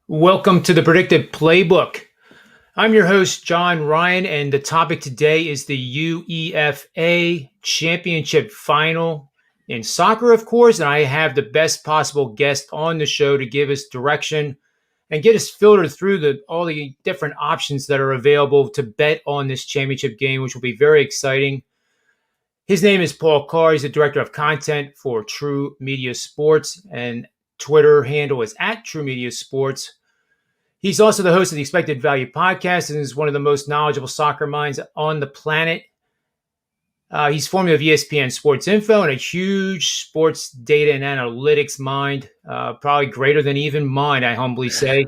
Welcome to the Predictive Playbook. I'm your host, John Ryan, and the topic today is the UEFA Championship Final in soccer, of course. And I have the best possible guest on the show to give us direction and get us filtered through all the different options that are available to bet on this championship game, which will be very exciting. His name is Paul Carr. He's the director of content for TruMedia Sports, and Twitter handle is at TruMedia Sports. He's also the host of the Expected Value podcast and is one of the most knowledgeable soccer minds on the planet. He's formerly of ESPN Sports Info and a huge sports data and analytics mind, probably greater than even mine, I humbly say.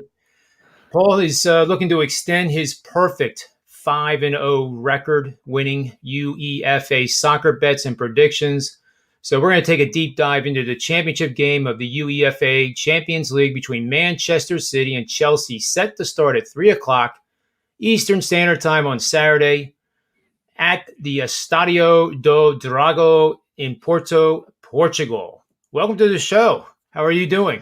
Paul is looking to extend his perfect 5-0 record, winning UEFA soccer bets and predictions. So we're going to take a deep dive into the championship game of the UEFA Champions League between Manchester City and Chelsea, set to start at 3 o'clock Eastern Standard Time on Saturday at the Estádio do Dragão in Porto, Portugal. Welcome to the show. How are you doing?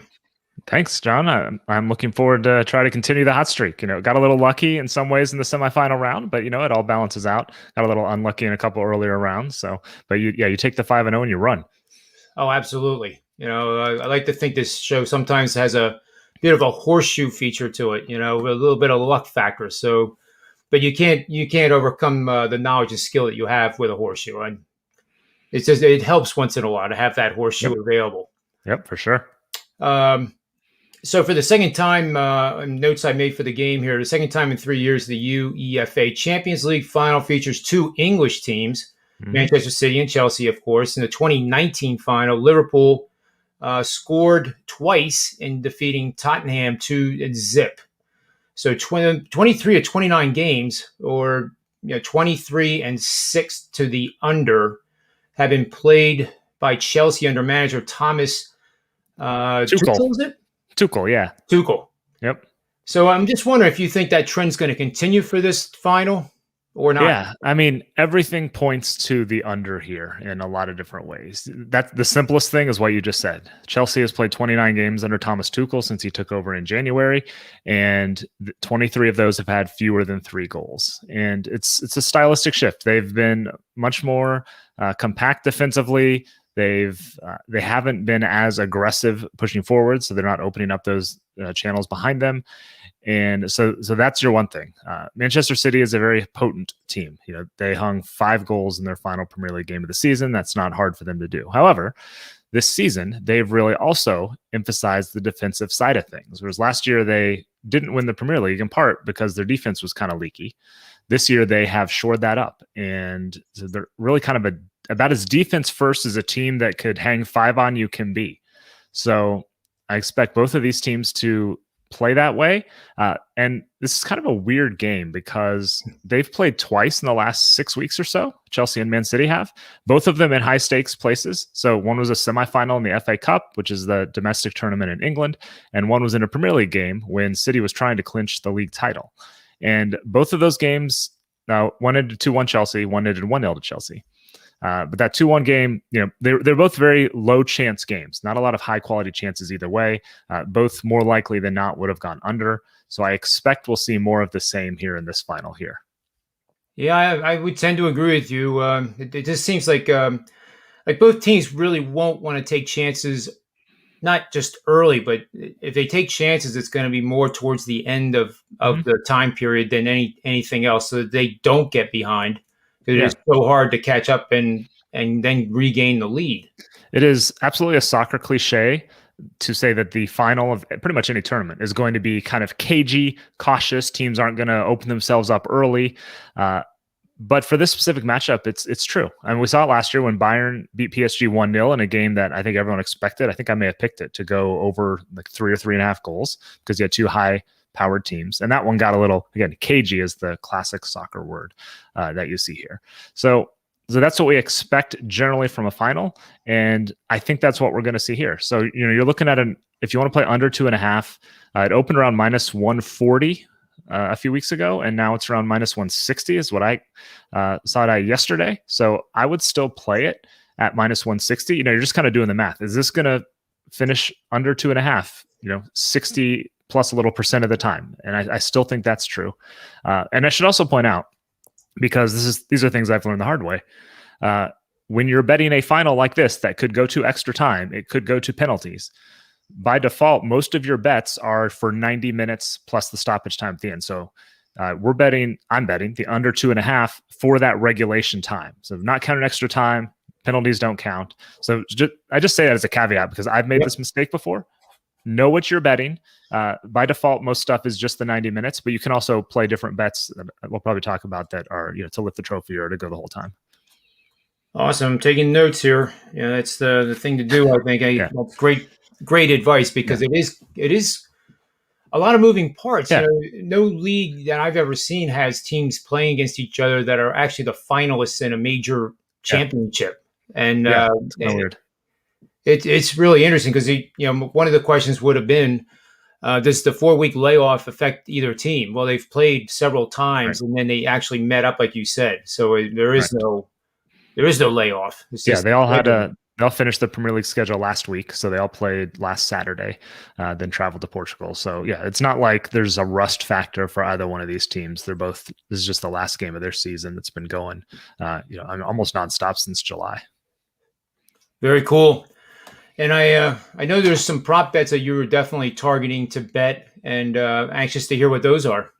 Thanks, John. I'm looking forward to try to continue the hot streak. Got a little lucky in some ways in the semifinal round, but it all balances out. Got a little unlucky in a couple earlier rounds. So, but you take the 5-0 and you run. Oh, absolutely. I like to think this show sometimes has a bit of a horseshoe feature to it. A little bit of luck factor. So, but you can't overcome the knowledge and skill that you have with a horseshoe. And it's just it helps once in a while to have that horseshoe available. Yep, for sure. So for the second time, notes I made for the game here, the second time in 3 years, the UEFA Champions League final features two English teams, Manchester City and Chelsea, of course. In the 2019 final, Liverpool scored twice in defeating Tottenham 2-0. So 23 of 29 games, or 23-6 to the under, have been played by Chelsea under manager Thomas Tuchel, is it? Tuchel, yeah. Tuchel. Yep. So I'm just wondering if you think that trend's going to continue for this final or not. Yeah, I mean, everything points to the under here in a lot of different ways. That's the simplest thing is what you just said. Chelsea has played 29 games under Thomas Tuchel since he took over in January, and 23 of those have had fewer than 3 goals. And it's a stylistic shift. They've been much more compact defensively. They haven't been as aggressive pushing forward, so they're not opening up those channels behind them. And so that's your one thing. Manchester City is a very potent team. They hung 5 goals in their final Premier League game of the season. That's not hard for them to do. However, this season, they've really also emphasized the defensive side of things. Whereas last year, they didn't win the Premier League in part because their defense was kind of leaky. This year, they have shored that up. And so they're really kind of about as defense first as a team that could hang 5 on you can be. So I expect both of these teams to play that way. And this is kind of a weird game because they've played twice in the last 6 weeks or so. Chelsea and Man City have, both of them in high stakes places. So one was a semifinal in the FA Cup, which is the domestic tournament in England. And one was in a Premier League game when City was trying to clinch the league title. And both of those games, one ended 2-1 Chelsea, one ended 1-0 to Chelsea. But that 2-1 game, they're both very low chance games. Not a lot of high quality chances either way. Both more likely than not would have gone under. So I expect we'll see more of the same here in this final here. Yeah, I would tend to agree with you. It just seems like both teams really won't want to take chances, not just early, but if they take chances, it's going to be more towards the end of the time period than anything else, so that they don't get behind. It is so hard to catch up and then regain the lead. It is absolutely a soccer cliche to say that the final of pretty much any tournament is going to be kind of cagey, cautious. Teams aren't going to open themselves up early. But for this specific matchup, it's true. I mean, we saw it last year when Bayern beat PSG 1-0 in a game that I think everyone expected. I think I may have picked it to go over like 3 or 3.5 goals because you had 2 high-powered teams. And that one got a little, again, cagey is the classic soccer word that you see here. So that's what we expect generally from a final. And I think that's what we're going to see here. So, you're looking at if you want to play under 2.5, it opened around -140 a few weeks ago, and now it's around -160 is what I saw it at yesterday. So I would still play it at -160. You're just kind of doing the math. Is this going to finish under 2.5? 60 plus a little percent of the time. And I still think that's true. And I should also point out, because these are things I've learned the hard way. When you're betting a final like this that could go to extra time, it could go to penalties. By default, most of your bets are for 90 minutes plus the stoppage time at the end. So I'm betting the under 2.5 for that regulation time. So not counting extra time, penalties don't count. So I just say that as a caveat because I've made this mistake before. Know what you're betting. By default, most stuff is just the 90 minutes, but you can also play different bets that we'll probably talk about that are, to lift the trophy or to go the whole time. Awesome. I'm taking notes here. That's the thing to do, I think. That's great advice because it is a lot of moving parts. Yeah. No league that I've ever seen has teams playing against each other that are actually the finalists in a major championship. And it's kind of weird. It's really interesting because one of the questions would have been, does the 4-week layoff affect either team? Well, they've played several times and then they actually met up, like you said. So there is no layoff. It's just they all finished the Premier League schedule last week, so they all played last Saturday, then traveled to Portugal. So it's not like there's a rust factor for either one of these teams. This is just the last game of their season that's been going, almost nonstop since July. Very cool. And I know there's some prop bets that you were definitely targeting to bet, and anxious to hear what those are.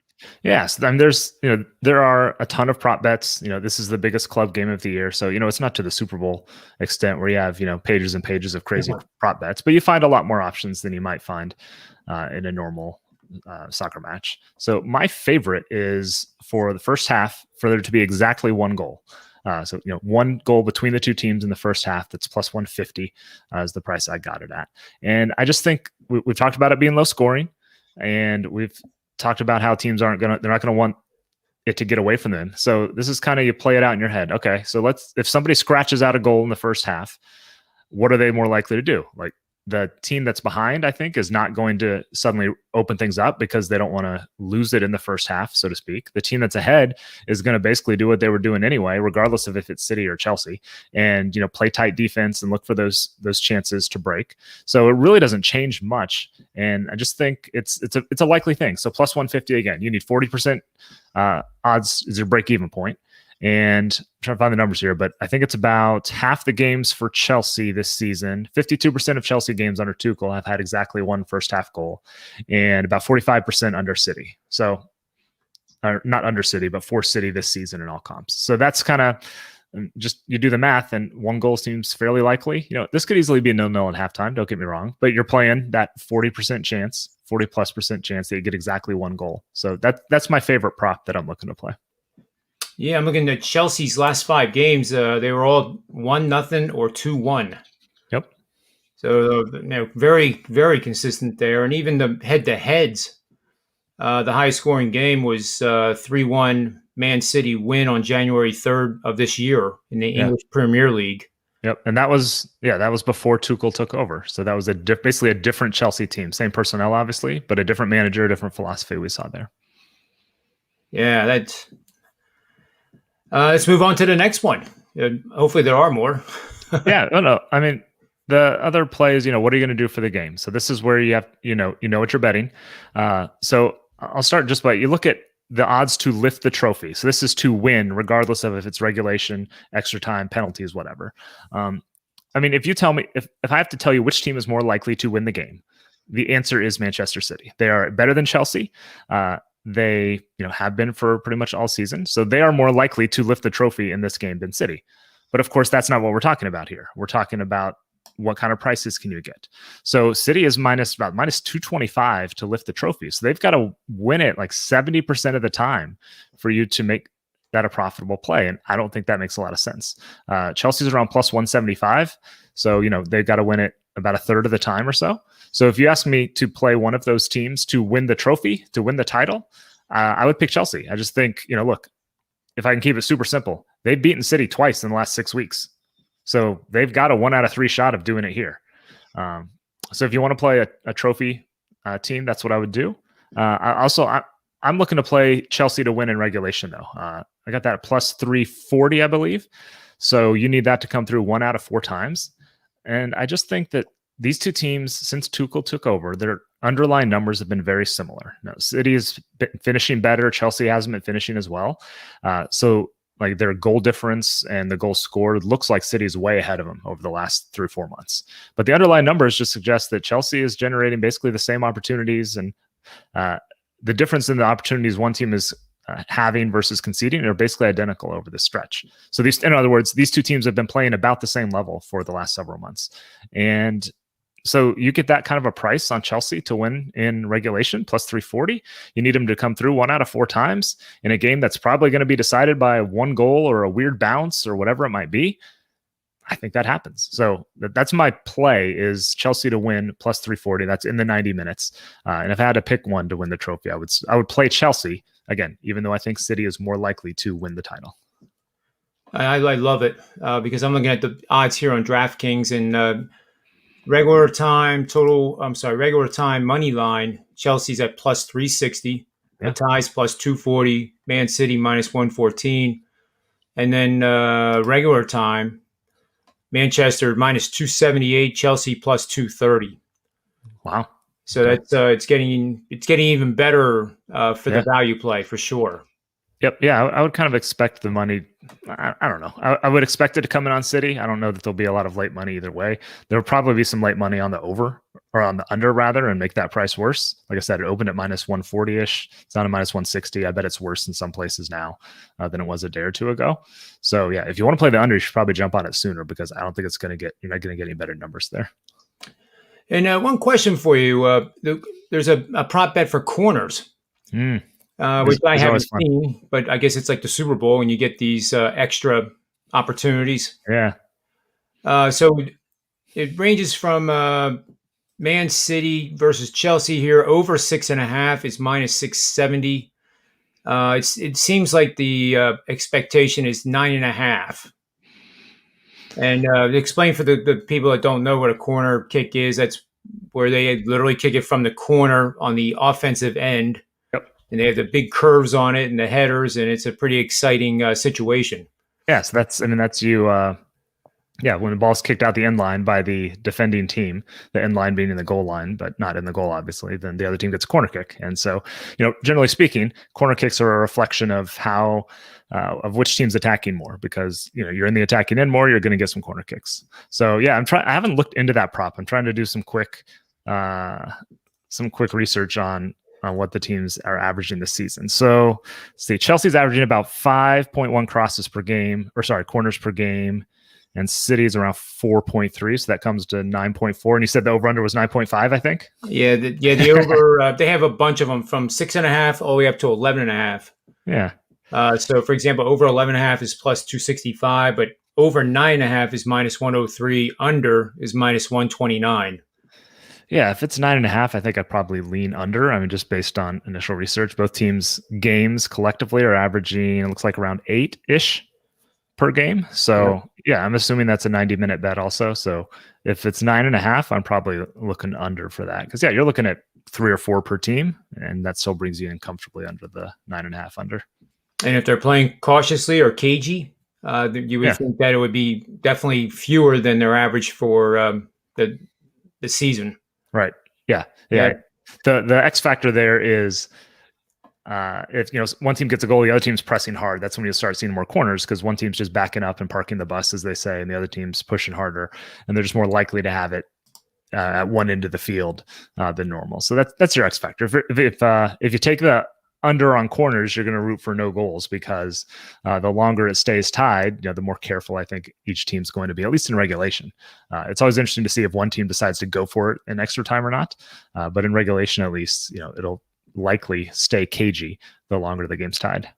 Yes, there are a ton of prop bets. This is the biggest club game of the year, so it's not to the Super Bowl extent where you have pages and pages of crazy prop bets, but you find a lot more options than you might find in a normal soccer match. So my favorite is for the first half for there to be exactly one goal. So one goal between the two teams in the first half. That's plus 150 is the price I got it at, and I just think we've talked about it being low scoring, and we've talked about how teams they're not going to want it to get away from them. So this is kind of, you play it out in your head. Okay, so if somebody scratches out a goal in the first half, what are they more likely to do? Like the team that's behind, I think, is not going to suddenly open things up because they don't want to lose it in the first half, so to speak. The team that's ahead is going to basically do what they were doing anyway, regardless of if it's City or Chelsea, and play tight defense and look for those chances to break. So it really doesn't change much, and I just think it's a likely thing. So plus 150 again, you need 40% odds is your break-even point. And I'm trying to find the numbers here, but I think it's about half the games for Chelsea this season. 52% of Chelsea games under Tuchel have had exactly one first half goal, and about 45% under City. So, not under City, but for City this season in all comps. So that's kind of just, you do the math, and one goal seems fairly likely. This could easily be a 0-0 at halftime. Don't get me wrong, but you're playing that 40% chance, 40+% chance that you get exactly one goal. So that's my favorite prop that I'm looking to play. Yeah, I'm looking at Chelsea's last 5 games. They were all 1-0 or 2-1. Yep. So very, very consistent there. And even the head-to-heads, the highest scoring game was 3-1 Man City win on January 3rd of this year in the English Premier League. Yep, and that was before Tuchel took over. So that was basically a different Chelsea team, same personnel obviously, but a different manager, a different philosophy we saw there. Yeah, that's. Let's move on to the next one. Hopefully there are more. No. I mean, the other plays, what are you going to do for the game? So this is where you have, you know what you're betting. So I'll start just by, you look at the odds to lift the trophy. So this is to win, regardless of if it's regulation, extra time, penalties, whatever. I mean, if you tell me, if I have to tell you which team is more likely to win the game, the answer is Manchester City. They are better than Chelsea. They have been for pretty much all season. So they are more likely to lift the trophy in this game than City. But of course, that's not what we're talking about here. We're talking about what kind of prices can you get. So City is about minus 225 to lift the trophy. So they've got to win it like 70% of the time for you to make that a profitable play. And I don't think that makes a lot of sense. Chelsea's around plus 175. So, they've got to win it about a third of the time or so. So if you ask me to play one of those teams to win the trophy, to win the title, I would pick Chelsea. I just think, look, if I can keep it super simple, they've beaten City twice in the last 6 weeks. So they've got a 1 out of 3 shot of doing it here. So if you want to play a trophy team, that's what I would do. I'm looking to play Chelsea to win in regulation, though. I got that at plus 340, I believe. So you need that to come through 1 out of 4 times. And I just think that these two teams, since Tuchel took over, they're underlying numbers have been very similar. Now, City is finishing better. Chelsea hasn't been finishing as well. So like their goal difference and the goals scored looks like City's way ahead of them over the last 3 or 4 months. But the underlying numbers just suggest that Chelsea is generating basically the same opportunities, and the difference in the opportunities one team is having versus conceding are basically identical over this stretch. So in other words, these two teams have been playing about the same level for the last several months. And so you get that kind of a price on Chelsea to win in regulation, plus 340. You need them to come through 1 out of 4 times in a game that's probably going to be decided by 1 goal or a weird bounce or whatever it might be. I think that happens. So that's my play, is Chelsea to win plus 340. That's in the 90 minutes. And if I had to pick one to win the trophy, I would play Chelsea again, even though I think City is more likely to win the title. I love it because I'm looking at the odds here on DraftKings, and regular time money line, Chelsea's at plus 360, Yeah. ties plus 240, Man City minus 114, and then regular time, Manchester minus 278, Chelsea plus 230. Wow. So that's it's getting even better for the value play for sure. Yep. Yeah, I would kind of expect the money. I don't know. I would expect it to come in on City. I don't know that there'll be a lot of late money either way. There'll probably be some late money on the over, or on the under rather, and make that price worse. Like I said, it opened at minus 140-ish. It's down to minus 160. I bet it's worse in some places now than it was a day or two ago. So yeah, if you want to play the under, you should probably jump on it sooner, because I don't think you're not going to get any better numbers there. And one question for you: there's a prop bet for corners. Which I haven't seen, but I guess it's like the Super Bowl and you get these extra opportunities. Yeah. So it ranges from Man City versus Chelsea here. Over 6.5 is minus 670. It seems like the expectation is 9.5. And explain for the people that don't know what a corner kick is. That's where they literally kick it from the corner on the offensive end. And they have the big curves on it and the headers, and it's a pretty exciting situation. Yeah, so that's you. When the ball's kicked out the end line by the defending team, the end line being in the goal line, but not in the goal, obviously, then the other team gets a corner kick. And so, generally speaking, corner kicks are a reflection of how of which team's attacking more, because you're in the attacking end more, you're going to get some corner kicks. So yeah, I haven't looked into that prop. I'm trying to do some quick research on what the teams are averaging this season. So see, Chelsea's averaging about 5.1 corners per game, and City's around 4.3. So that comes to 9.4. And you said the over-under was 9.5, I think? Yeah. The over, they have a bunch of them from 6.5 all the way up to 11.5. Yeah. So for example, over 11.5 is plus 265, but over 9.5 is minus 103. Under is minus 129. Yeah, if it's 9.5, I think I'd probably lean under. I mean, just based on initial research, both teams' games collectively are averaging, it looks like around 8-ish per game. So yeah, I'm assuming that's a 90-minute bet also. So if it's 9.5, I'm probably looking under for that. Because yeah, you're looking at 3 or 4 per team, and that still brings you in comfortably under the 9.5 under. And if they're playing cautiously or cagey, you would think that it would be definitely fewer than their average for the season. Right. Yeah. The X factor there is if one team gets a goal, the other team's pressing hard. That's when you start seeing more corners, because one team's just backing up and parking the bus, as they say, and the other team's pushing harder, and they're just more likely to have it at one end of the field than normal. So that's your X factor. If you take the under on corners, you're going to root for no goals, because the longer it stays tied, the more careful I think each team's going to be, at least in regulation. It's always interesting to see if one team decides to go for it in extra time or not. But in regulation, at least, it'll likely stay cagey the longer the game's tied.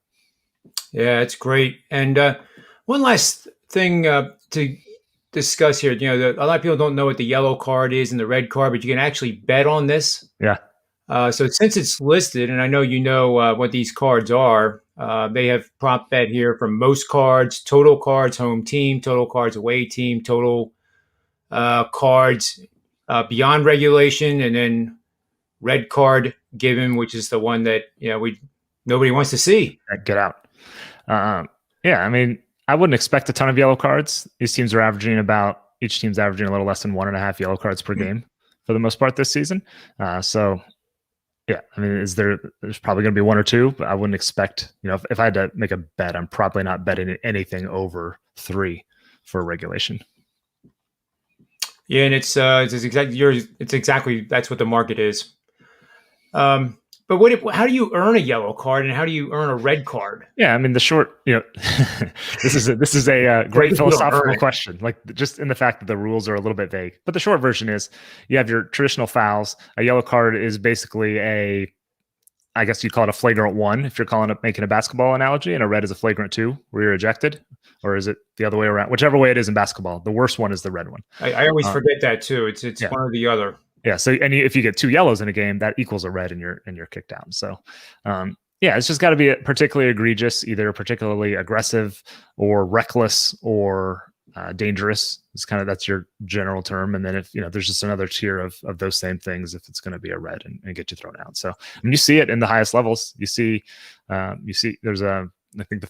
Yeah, it's great. And one last thing to discuss here. A lot of people don't know what the yellow card is and the red card, but you can actually bet on this. Yeah. So since it's listed, and I know what these cards are, they have prop bet here for most cards, total cards home team, total cards away team, total cards beyond regulation, and then red card given, which is the one that nobody wants to see. Get out. Yeah, I mean, I wouldn't expect a ton of yellow cards. Each team's averaging a little less than 1.5 yellow cards per game for the most part this season. So yeah, I mean, there's probably going to be one or two, but I wouldn't expect, if I had to make a bet, I'm probably not betting anything over 3 for regulation. Yeah, and it's exactly that's what the market is. But how do you earn a yellow card and how do you earn a red card? Yeah, I mean the short, this is a great philosophical question. Like just in the fact that the rules are a little bit vague. But the short version is you have your traditional fouls. A yellow card is basically I guess you'd call it a flagrant 1 if you're making a basketball analogy, and a red is a flagrant 2 where you're ejected, or is it the other way around? Whichever way it is in basketball, the worst one is the red one. I always forget that too. It's one or the other. Yeah. So, if you get 2 yellows in a game, that equals a red and you're kicked out. So, it's just got to be particularly egregious, either particularly aggressive or reckless or dangerous. That's your general term. And then if, there's just another tier of those same things, if it's going to be a red and get you thrown out. So, you see it in the highest levels. You see there's I think the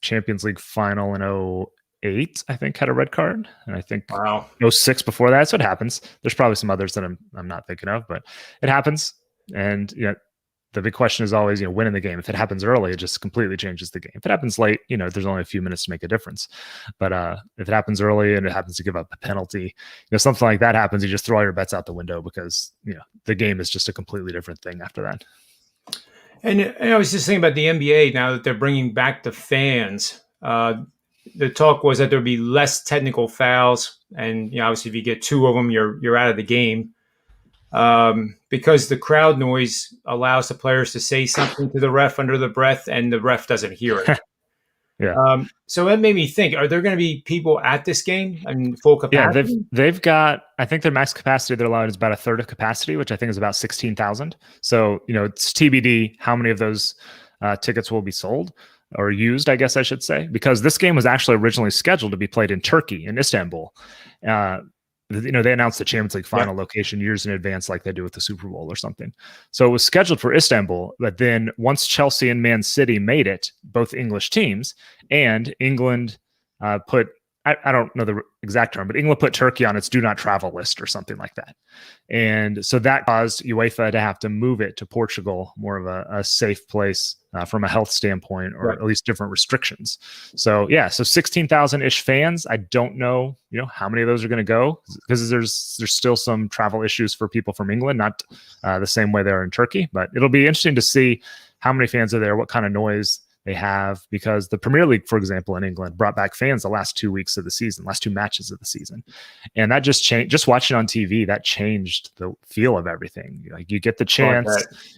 Champions League final in 2008, I think, had a red card, and I think 2006 before that. So it happens. There's probably some others that I'm not thinking of, but it happens. And the big question is always, winning the game. If it happens early, it just completely changes the game. If it happens late, there's only a few minutes to make a difference. But if it happens early and it happens to give up a penalty, something like that happens, you just throw all your bets out the window because the game is just a completely different thing after that. And I was just thinking about the NBA now that they're bringing back the fans. The talk was that there'd be less technical fouls, and obviously if you get 2 of them, you're out of the game, because the crowd noise allows the players to say something to the ref under the breath, and the ref doesn't hear it. Yeah. So that made me think: are there going to be people at this game in full capacity? Yeah, they've got. I think their max capacity they're allowed is about a third of capacity, which I think is about 16,000. So it's TBD how many of those tickets will be sold or used, I guess I should say, because this game was actually originally scheduled to be played in Turkey, in Istanbul. They announced the Champions League final location years in advance, like they do with the Super Bowl or something. So it was scheduled for Istanbul, but then once Chelsea and Man City made it, both English teams, and England put, I don't know the exact term, but England put Turkey on its do not travel list or something like that. And so that caused UEFA to have to move it to Portugal, more of a safe place from a health standpoint, or at least different restrictions. So so 16,000-ish fans. I don't know, how many of those are going to go, because there's still some travel issues for people from England, not the same way they are in Turkey. But it'll be interesting to see how many fans are there, what kind of noise they have, because the Premier League, for example, in England brought back fans the last 2 weeks of the season, last 2 matches of the season. And that just changed, just watching on TV, that changed the feel of everything. Like you get the chance,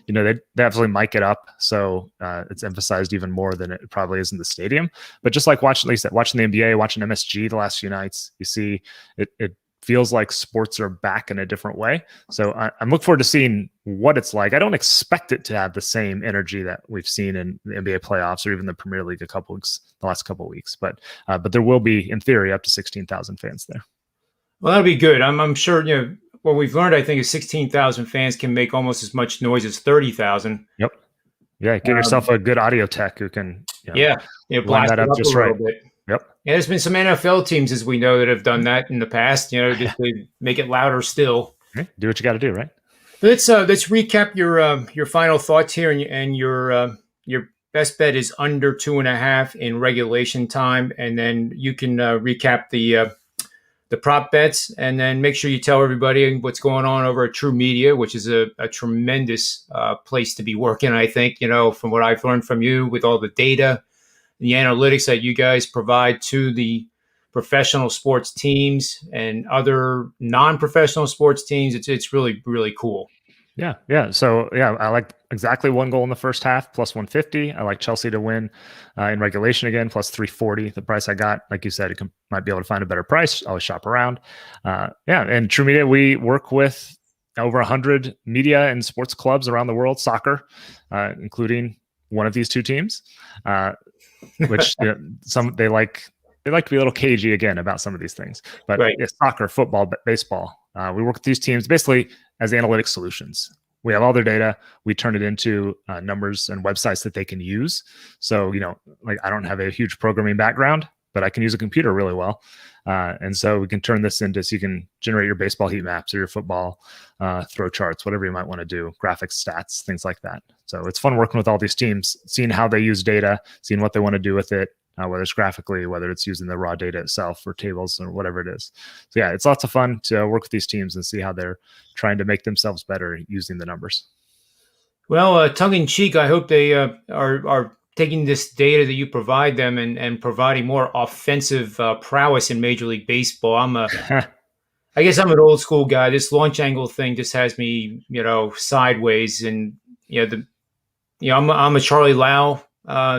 they absolutely mic it up. So it's emphasized even more than it probably is in the stadium. But just like watching the NBA, watching MSG the last few nights, you see it feels like sports are back in a different way. So I'm looking forward to seeing what it's like. I don't expect it to have the same energy that we've seen in the NBA playoffs or even the Premier League the last couple of weeks. But there will be, in theory, up to 16,000 fans there. Well, that'll be good. I'm sure, what we've learned, I think, is 16,000 fans can make almost as much noise as 30,000. Yep. Yeah, get yourself a good audio tech who can blast that up just right. Bit. Yep. Yeah, there's been some NFL teams, as we know, that have done that in the past. Just to make it louder still. Do what you got to do, right? Let's recap your final thoughts here, and your best bet is under 2.5 in regulation time, and then you can recap the prop bets, and then make sure you tell everybody what's going on over at TruMedia, which is a tremendous place to be working. I think from what I've learned from you with all the data. The analytics that you guys provide to the professional sports teams and other non-professional sports teams, it's really, really cool. Yeah. So I like exactly 1 goal in the first half, plus 150. I like Chelsea to win in regulation again, plus 340. The price I got, like you said, might be able to find a better price. Always shop around. And TruMedia, we work with over 100 media and sports clubs around the world, soccer, including one of these 2 teams. Which some they like to be a little cagey again about some of these things, but soccer, football, baseball, we work with these teams basically as analytic solutions. We have all their data, we turn it into numbers and websites that they can use. So I don't have a huge programming background, but I can use a computer really well. And so we can turn this into, so you can generate your baseball heat maps or your football throw charts, whatever you might want to do, graphics, stats, things like that. So it's fun working with all these teams, seeing how they use data, seeing what they want to do with it, whether it's graphically, whether it's using the raw data itself or tables or whatever it is. So yeah, it's lots of fun to work with these teams and see how they're trying to make themselves better using the numbers. Well, tongue in cheek, I hope they are taking this data that you provide them and providing more offensive prowess in Major League Baseball. I guess I'm an old school guy. This launch angle thing just has me, sideways. And I'm a Charlie Lau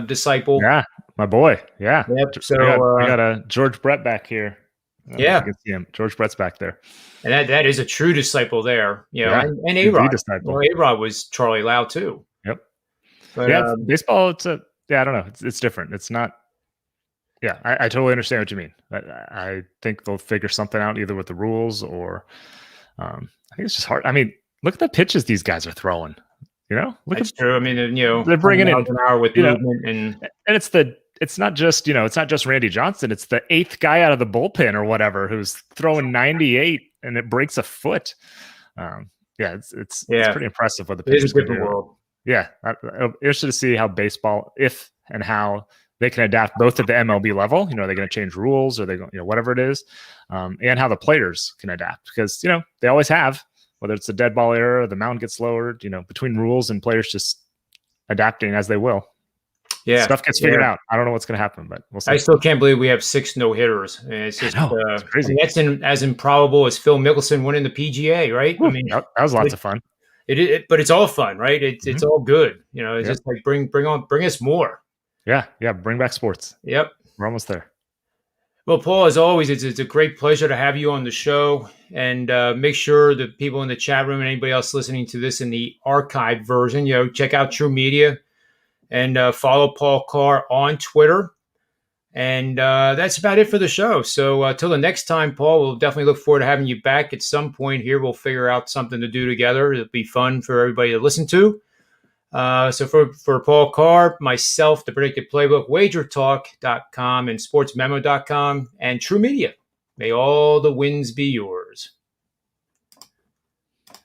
disciple. Yeah, my boy. Yeah. Yep. So we got a George Brett back here. Yeah, you can see him. George Brett's back there, and that is a true disciple there. And A-Rod. A-Rod was Charlie Lau too. Yep. But, baseball. I don't know. It's different. It's not. Yeah, I totally understand what you mean. I think they'll figure something out either with the rules or I think it's just hard. I mean, look at the pitches these guys are throwing. That's true. I mean, they're bringing in an hour with movement, and it's not just Randy Johnson. It's the 8th guy out of the bullpen or whatever who's throwing 98 and it breaks a foot. It's pretty impressive what the pitchers can do. World. Yeah, I'm interested to see how baseball, if and how they can adapt both at the MLB level. Are they going to change rules, or they going, whatever it is, and how the players can adapt, because they always have, whether it's the dead ball era, or the mound gets lowered, between rules and players just adapting as they will. Yeah, stuff gets figured out. I don't know what's going to happen, but we'll see. I still can't believe we have 6 no-hitters. And it's just it's crazy. That's as improbable as Phil Mickelson winning the PGA, right? Ooh, I mean, that was lots of fun. But it's all fun, right? It's all good. It's just like bring us more. Yeah. Bring back sports. Yep, we're almost there. Well, Paul, as always, it's a great pleasure to have you on the show. And make sure the people in the chat room and anybody else listening to this in the archived version, check out TruMedia and follow Paul Carr on Twitter. And that's about it for the show. So till the next time, Paul, we'll definitely look forward to having you back at some point here. We'll figure out something to do together. It'll be fun for everybody to listen to. So for Paul Carr, myself, the Predictive Playbook, wagertalk.com and sportsmemo.com, and TruMedia, may all the wins be yours.